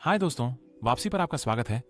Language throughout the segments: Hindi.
हाय दोस्तों, वापसी पर आपका स्वागत है।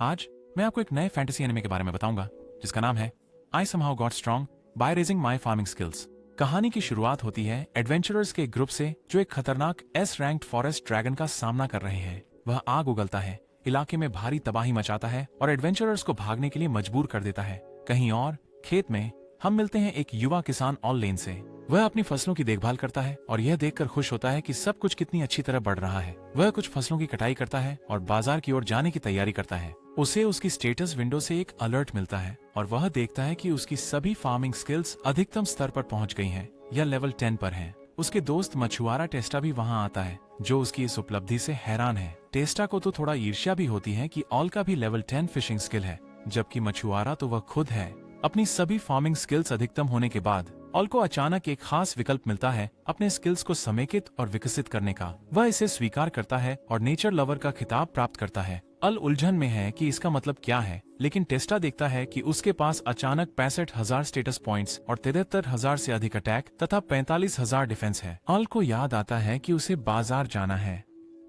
आज मैं आपको एक नए फैंटेसी एनिमे के बारे में बताऊंगा जिसका नाम है I somehow got strong by raising my farming skills. कहानी की शुरुआत होती है एडवेंचरर्स के एक ग्रुप से जो एक खतरनाक एस रैंक्ड फॉरेस्ट ड्रैगन का सामना कर रहे हैं। वह आग उगलता है, इलाके में भारी तबाही मचाता है और एडवेंचरर्स को भागने के लिए मजबूर कर देता है। कहीं और खेत में हम मिलते हैं एक युवा किसान ऑल लेन से। वह अपनी फसलों की देखभाल करता है और यह देखकर खुश होता है कि सब कुछ कितनी अच्छी तरह बढ़ रहा है। वह कुछ फसलों की कटाई करता है और बाजार की ओर जाने की तैयारी करता है। उसे उसकी स्टेटस विंडो से एक अलर्ट मिलता है और वह देखता है कि उसकी सभी फार्मिंग स्किल्स अधिकतम स्तर पर पहुंच गई हैं या लेवल 10 पर हैं। उसके दोस्त मछुआरा टेस्टा भी वहां आता है जो उसकी इस उपलब्धि से हैरान है। टेस्टा को तो थोड़ा ईर्ष्या भी होती है कि ऑल का भी लेवल 10 फिशिंग स्किल है, जबकि मछुआरा तो वह खुद है। अपनी सभी फार्मिंग स्किल्स अधिकतम होने के बाद ऑल को अचानक एक खास विकल्प मिलता है अपने स्किल्स को समेकित और विकसित करने का। वह इसे स्वीकार करता है और नेचर लवर का खिताब प्राप्त करता है। अल उलझन में है कि इसका मतलब क्या है, लेकिन टेस्टा देखता है कि उसके पास अचानक 65,000 स्टेटस पॉइंट्स और 73,000 से अधिक अटैक तथा 45,000 डिफेंस है। अल को याद आता है कि उसे बाजार जाना है।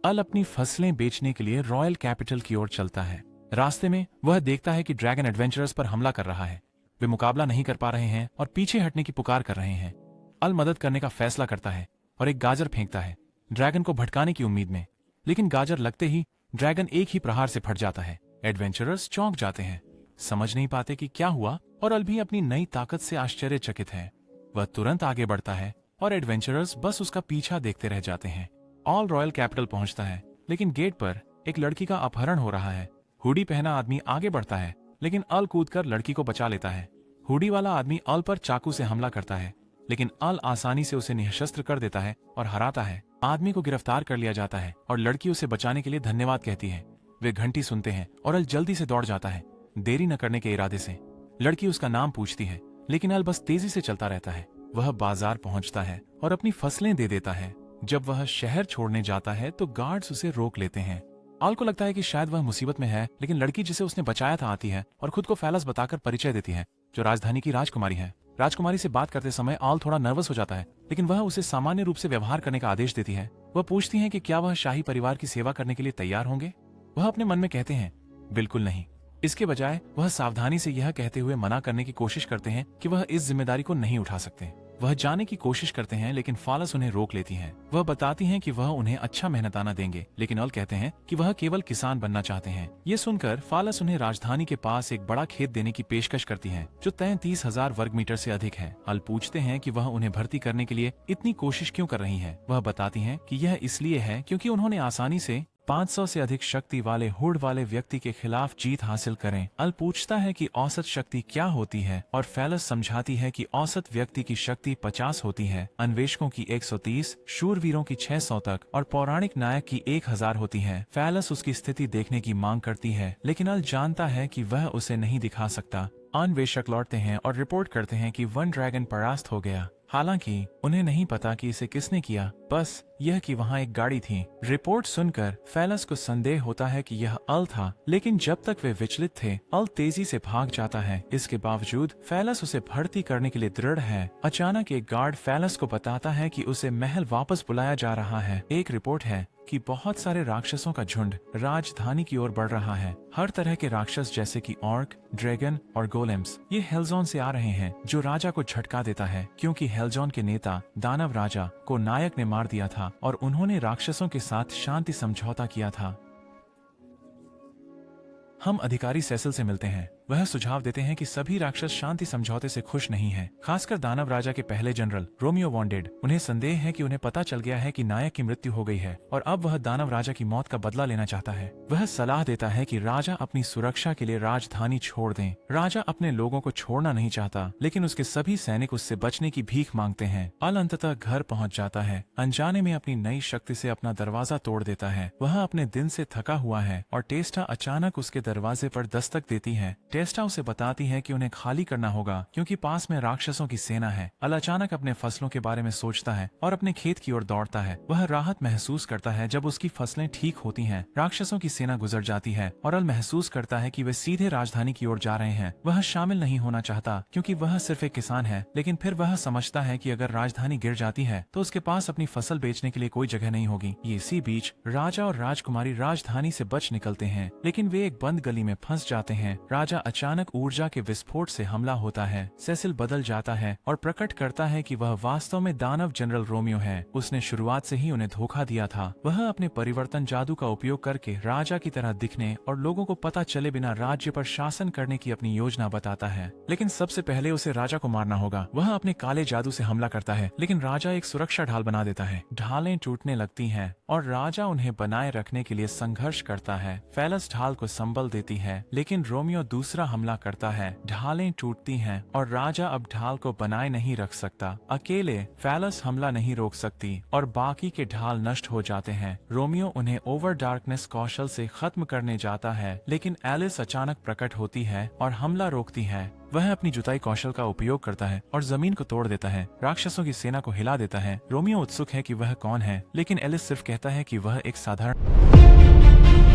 अल अपनी फसलें बेचने के लिए रॉयल कैपिटल की ओर चलता है। रास्ते में वह देखता है कि ड्रैगन एडवेंचरर्स पर हमला कर रहा है। वे मुकाबला नहीं कर पा रहे हैं और पीछे हटने की पुकार कर रहे हैं। अल मदद करने का फैसला करता है और एक गाजर फेंकता है ड्रैगन को भटकाने की उम्मीद में, लेकिन गाजर लगते ही ड्रैगन एक ही प्रहार से फट जाता है। एडवेंचरर्स चौंक जाते हैं, समझ नहीं पाते कि क्या हुआ और अल भी अपनी नई ताकत से आश्चर्यचकित है। वह तुरंत आगे बढ़ता है और एडवेंचरर्स बस उसका पीछा देखते रह जाते हैं। ऑल रॉयल कैपिटल पहुंचता है, लेकिन गेट पर एक लड़की का अपहरण हो रहा है। हुडी पहना आदमी आगे बढ़ता है, लेकिन अल कूदकर लड़की को बचा लेता है। हुडी वाला आदमी अल पर चाकू से हमला करता है, लेकिन अल आसानी से उसे निःशस्त्र कर देता है और हराता है। आदमी को गिरफ्तार कर लिया जाता है और लड़की उसे बचाने के लिए धन्यवाद कहती है। वे घंटी सुनते हैं और अल जल्दी से दौड़ जाता है, देरी न करने के इरादे से। लड़की उसका नाम पूछती है, लेकिन अल बस तेजी से चलता रहता है। वह बाजार पहुंचता है और अपनी फसलें दे देता है। जब वह शहर छोड़ने जाता है तो गार्ड्स उसे रोक लेते हैं। अल को लगता है कि शायद वह मुसीबत में है, लेकिन लड़की जिसे उसने बचाया था आती है और खुद को फैलस बताकर परिचय देती है, जो राजधानी की राजकुमारी है। राजकुमारी से बात करते समय अल थोड़ा नर्वस हो जाता है, लेकिन वह उसे सामान्य रूप से व्यवहार करने का आदेश देती है। वह पूछती है कि क्या वह शाही परिवार की सेवा करने के लिए तैयार होंगे। वह अपने मन में कहते हैं बिल्कुल नहीं। इसके बजाय वह सावधानी से यह कहते हुए मना करने की कोशिश करते हैं कि वह इस जिम्मेदारी को नहीं उठा सकते। वह जाने की कोशिश करते हैं, लेकिन फालस उन्हें रोक लेती हैं। वह बताती हैं कि वह उन्हें अच्छा मेहनताना देंगे, लेकिन अल कहते हैं कि वह केवल किसान बनना चाहते हैं। ये सुनकर फालस उन्हें राजधानी के पास एक बड़ा खेत देने की पेशकश करती है, जो 33,000 वर्ग मीटर से अधिक है। अल पूछते हैं कि वह उन्हें भर्ती करने के लिए इतनी कोशिश क्यों कर रही है। वह बताती हैं कि यह इसलिए है क्योंकि उन्होंने आसानी से 500 से अधिक शक्ति वाले हुड वाले व्यक्ति के खिलाफ जीत हासिल करें। अल पूछता है कि औसत शक्ति क्या होती है और फैलस समझाती है कि औसत व्यक्ति की शक्ति 50 होती है, अन्वेषकों की 130, शूरवीरों की 600 तक और पौराणिक नायक की 1000 होती है। फैलस उसकी स्थिति देखने की मांग करती है, लेकिन अल जानता है कि वह उसे नहीं दिखा सकता। अन्वेषक लौटते हैं और रिपोर्ट करते हैं कि वन ड्रैगन परास्त हो गया। हालांकि उन्हें नहीं पता कि इसे किसने किया, बस यह कि वहाँ एक गाड़ी थी। रिपोर्ट सुनकर फैलस को संदेह होता है कि यह अल था, लेकिन जब तक वे विचलित थे अल तेजी से भाग जाता है। इसके बावजूद फैलस उसे भर्ती करने के लिए दृढ़ है। अचानक एक गार्ड फैलस को बताता है कि उसे महल वापस बुलाया जा रहा है। एक रिपोर्ट है कि बहुत सारे राक्षसों का झुंड राजधानी की ओर बढ़ रहा है। हर तरह के राक्षस जैसे कि ऑर्क, ड्रैगन और गोलेम्स ये हेलजोन से आ रहे हैं, जो राजा को झटका देता है, क्योंकि हेलजोन के नेता दानव राजा को नायक ने मार दिया था और उन्होंने राक्षसों के साथ शांति समझौता किया था। हम अधिकारी सेसल से मिलते हैं। वह सुझाव देते हैं कि सभी राक्षस शांति समझौते से खुश नहीं हैं, खासकर दानव राजा के पहले जनरल रोमियो वॉन्डेड। उन्हें संदेह है कि उन्हें पता चल गया है कि नायक की मृत्यु हो गई है और अब वह दानव राजा की मौत का बदला लेना चाहता है। वह सलाह देता है कि राजा अपनी सुरक्षा के लिए राजधानी छोड़ दें। राजा अपने लोगों को छोड़ना नहीं चाहता, लेकिन उसके सभी सैनिक उससे बचने की भीख मांगते हैं। अल अंततः घर पहुंच जाता है। अनजाने में अपनी नई शक्ति से अपना दरवाजा तोड़ देता है। वह अपने दिन से थका हुआ है और टेस्टा अचानक उसके दरवाजे पर दस्तक देती है। हेस्टा उसे बताती है कि उन्हें खाली करना होगा क्योंकि पास में राक्षसों की सेना है। अल अचानक अपने फसलों के बारे में सोचता है और अपने खेत की ओर दौड़ता है। वह राहत महसूस करता है जब उसकी फसलें ठीक होती हैं। राक्षसों की सेना गुजर जाती है और अल महसूस करता है कि वे सीधे राजधानी की ओर जा रहे हैं। वह शामिल नहीं होना चाहता क्योंकि वह सिर्फ एक किसान है, लेकिन फिर वह समझता है कि अगर राजधानी गिर जाती है तो उसके पास अपनी फसल बेचने के लिए कोई जगह नहीं होगी। इसी बीच राजा और राजकुमारी राजधानी से बच निकलते हैं, लेकिन वे एक बंद गली में फंस जाते हैं। राजा अचानक ऊर्जा के विस्फोट से हमला होता है। सेसिल बदल जाता है और प्रकट करता है कि वह वास्तव में दानव जनरल रोमियो है। उसने शुरुआत से ही उन्हें धोखा दिया था। वह अपने परिवर्तन जादू का उपयोग करके राजा की तरह दिखने और लोगों को पता चले बिना राज्य पर शासन करने की अपनी योजना बताता है। लेकिन सबसे पहले उसे राजा को मारना होगा। वह अपने काले जादू से हमला करता है, लेकिन राजा एक सुरक्षा ढाल बना देता है। ढालें टूटने लगती हैं और राजा उन्हें बनाए रखने के लिए संघर्ष करता है। फेलस ढाल को संबल देती है, लेकिन रोमियो दूसरा हमला करता है। ढालें टूटती हैं और राजा अब ढाल को बनाए नहीं रख सकता। अकेले फेलस हमला नहीं रोक सकती और बाकी के ढाल नष्ट हो जाते हैं। रोमियो उन्हें ओवर डार्कनेस कौशल से खत्म करने जाता है, लेकिन एलिस अचानक प्रकट होती है और हमला रोकती है। वह अपनी जुताई कौशल का उपयोग करता है और जमीन को तोड़ देता है। राक्षसों की सेना को हिला देता है। रोमियो उत्सुक है कि वह कौन है, लेकिन एलिस सिर्फ कहता है कि वह एक साधारण